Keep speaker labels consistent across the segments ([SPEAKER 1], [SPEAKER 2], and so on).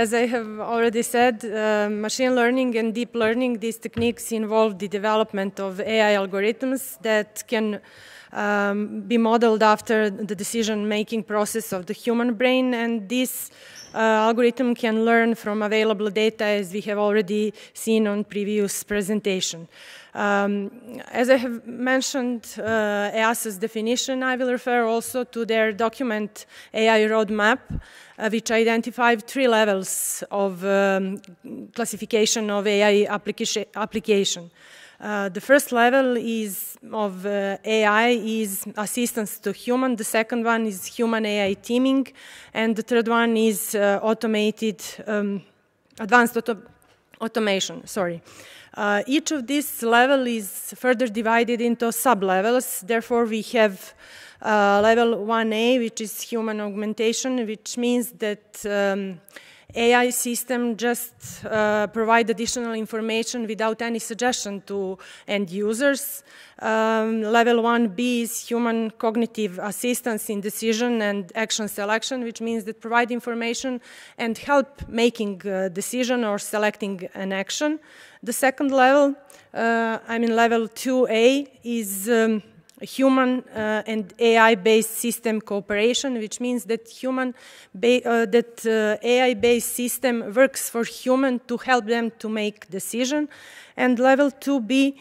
[SPEAKER 1] as I have already said, machine learning and deep learning, these techniques involve the development of AI algorithms that can be modeled after the decision-making process of the human brain, and this algorithm can learn from available data, as we have already seen on previous presentation. As I have mentioned, EASA's definition, I will refer also to their document AI roadmap, which identified 3 levels of classification of AI application. The first level of AI is assistance to human. The second one is human AI teaming, and the third one is advanced automation. Sorry. Each of these levels is further divided into sub-levels. Therefore, we have level 1A, which is human augmentation, which means that AI system just provide additional information without any suggestion to end users. Level 1B is human cognitive assistance in decision and action selection, which means that provide information and help making a decision or selecting an action. The second level, level 2A, is human and AI-based system cooperation, which means that AI-based system works for human to help them to make decision. And level 2B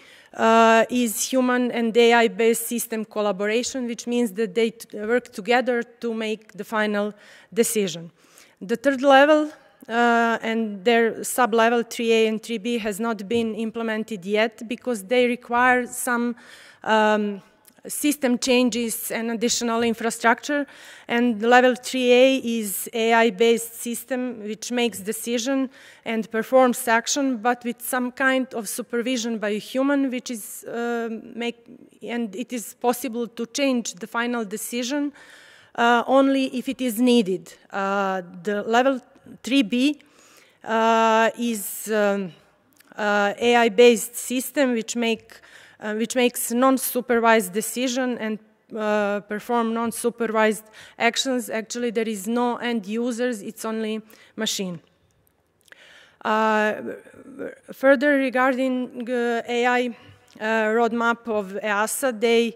[SPEAKER 1] is human and AI-based system collaboration, which means that they work together to make the final decision. The third level and their sub-level 3A and 3B has not been implemented yet because they require some system changes and additional infrastructure. And level 3A is AI-based system which makes decision and performs action, but with some kind of supervision by a human, which is and it is possible to change the final decision only if it is needed. The level 3B is AI-based system which makes non-supervised decision and perform non-supervised actions. Actually, there is no end users, it's only machine. Further, regarding AI roadmap of EASA, they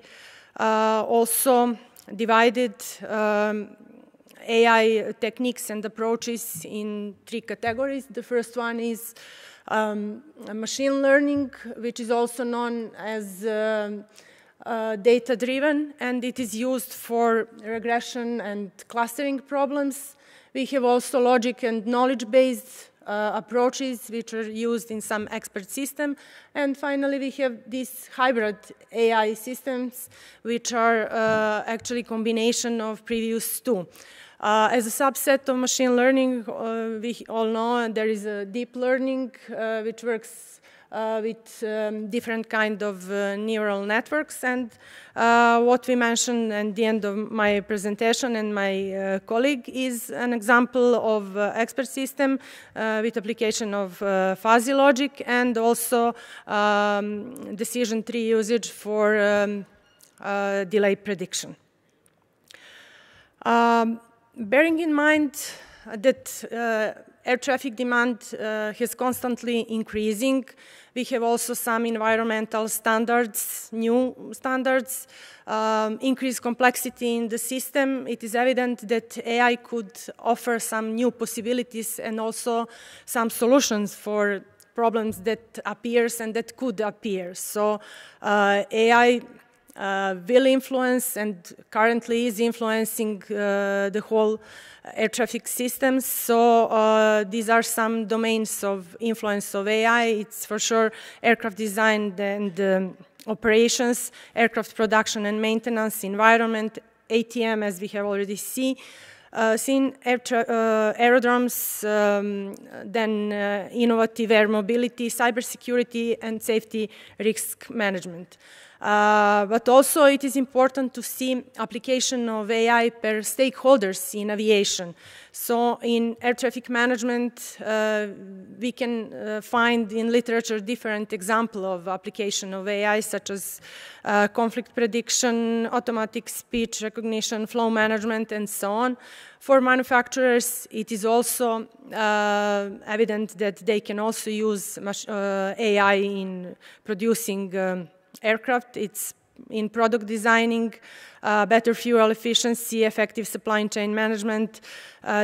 [SPEAKER 1] also divided AI techniques and approaches in 3 categories. The first one is machine learning, which is also known as data-driven, and it is used for regression and clustering problems. We have also logic and knowledge-based approaches, which are used in some expert system. And finally, we have these hybrid AI systems, which are actually combination of previous 2. As a subset of machine learning, we all know there is a deep learning, which works with different kind of neural networks. And what we mentioned at the end of my presentation and my colleague is an example of expert system with application of fuzzy logic and also decision tree usage for delay prediction. Bearing in mind that air traffic demand is constantly increasing, we have also some environmental standards, new standards, increased complexity in the system. It is evident that AI could offer some new possibilities and also some solutions for problems that appears and that could appear. So AI will influence and currently is influencing the whole air traffic systems. So these are some domains of influence of AI. It's for sure aircraft design and operations, aircraft production and maintenance, environment, ATM, as we have already seen aerodromes, then innovative air mobility, cybersecurity, and safety risk management. But also it is important to see application of AI per stakeholders in aviation. So in air traffic management, we can find in literature different examples of application of AI, such as conflict prediction, automatic speech recognition, flow management, and so on. For manufacturers, it is also evident that they can also use AI in producing aircraft. It's in product designing, better fuel efficiency, effective supply chain management,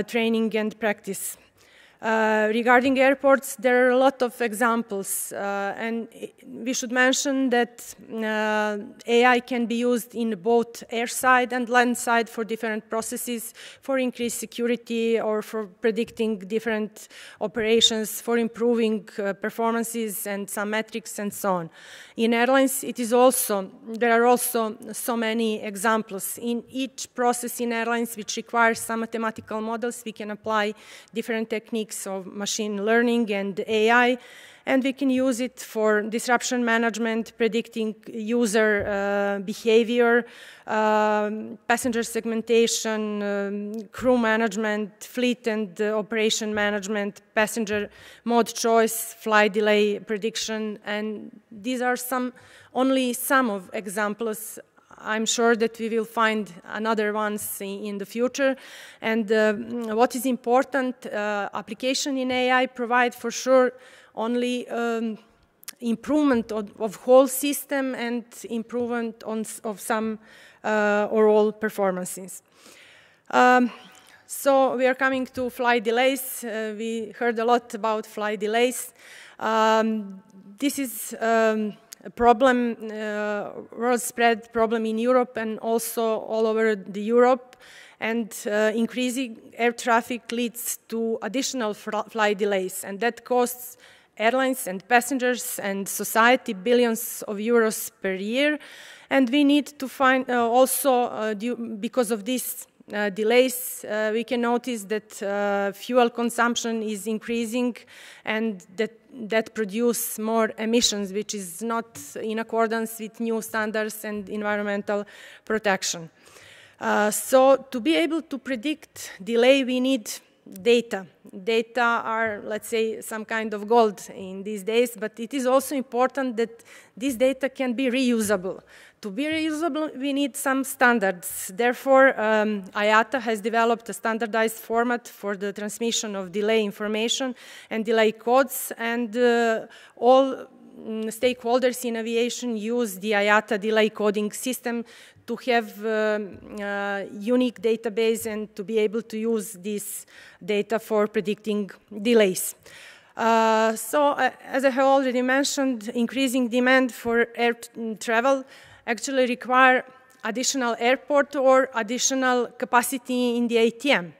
[SPEAKER 1] training and practice. Regarding airports, there are a lot of examples, and we should mention that AI can be used in both airside and landside for different processes, for increased security or for predicting different operations, for improving performances and some metrics and so on. In airlines, there are also so many examples. In each process in airlines which requires some mathematical models, we can apply different techniques of machine learning and AI, and we can use it for disruption management, predicting user behavior, passenger segmentation, crew management, fleet and operation management, passenger mode choice, flight delay prediction, and these are only some of examples. I'm sure that we will find another ones in the future. And what is important, application in AI provide for sure only improvement of whole system and improvement of some or all performances. So we are coming to flight delays. We heard a lot about flight delays. This is a problem, world-spread problem in Europe and also all over the Europe. And increasing air traffic leads to additional flight delays, and that costs airlines and passengers and society billions of euros per year. And we need to find also, because of these delays, we can notice that fuel consumption is increasing and that produce more emissions, which is not in accordance with new standards and environmental protection. So to be able to predict delay, we need data. Data are, let's say, some kind of gold in these days, but it is also important that this data can be reusable. To be reusable, we need some standards. Therefore, IATA has developed a standardized format for the transmission of delay information and delay codes, and all stakeholders in aviation use the IATA delay coding system to have unique database and to be able to use this data for predicting delays. So, as I have already mentioned, increasing demand for air travel actually require additional airport or additional capacity in the ATM.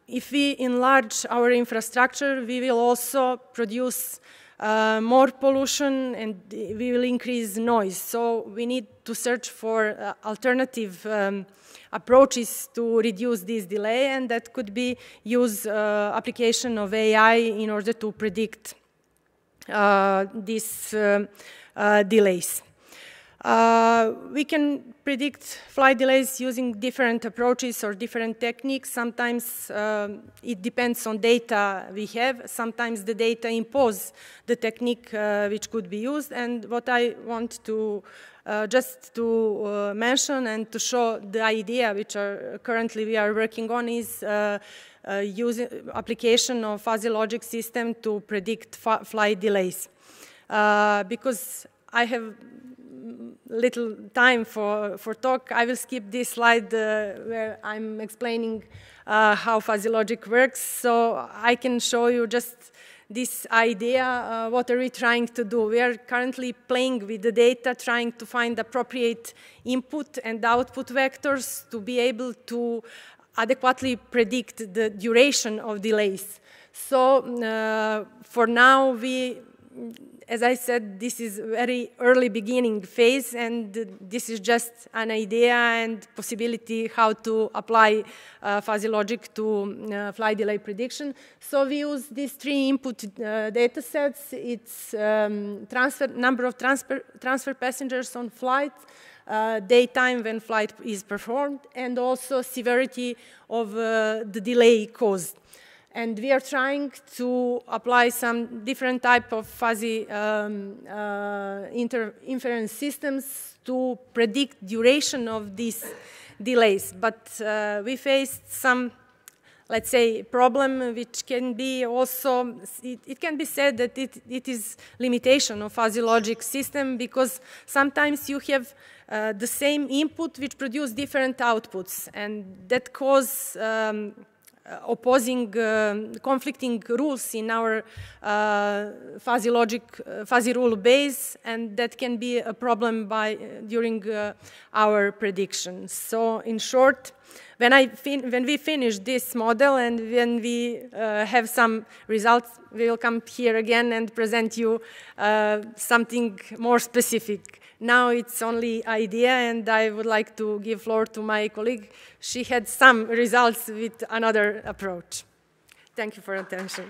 [SPEAKER 1] If we enlarge our infrastructure, we will also produce more pollution and we will increase noise. So we need to search for alternative approaches to reduce this delay, and that could be use application of AI in order to predict these delays. We can predict flight delays using different approaches or different techniques. Sometimes it depends on data we have. Sometimes the data impose the technique which could be used. And what I want to just to mention and to show the idea which currently we are working on is using application of fuzzy logic system to predict flight delays. Because I have little time for talk, I will skip this slide where I'm explaining how fuzzy logic works. So I can show you just this idea, what are we trying to do? We are currently playing with the data, trying to find appropriate input and output vectors to be able to adequately predict the duration of delays. So for now, we as I said, this is very early beginning phase, and this is just an idea and possibility how to apply fuzzy logic to flight delay prediction. So we use these 3 input data sets. It's number of transfer passengers on flight, daytime when flight is performed, and also severity of the delay caused. And we are trying to apply some different type of fuzzy inference systems to predict duration of these delays. But we faced some, let's say, problem which can be also, it can be said that it is limitation of fuzzy logic system, because sometimes you have the same input which produce different outputs, and that cause opposing, conflicting rules in our fuzzy rule base, and that can be a problem during our predictions. So in short, when we finish this model and when we have some results, we will come here again and present you something more specific. Now it's only idea, and I would like to give floor to my colleague. She had some results with another approach. Thank you for your attention.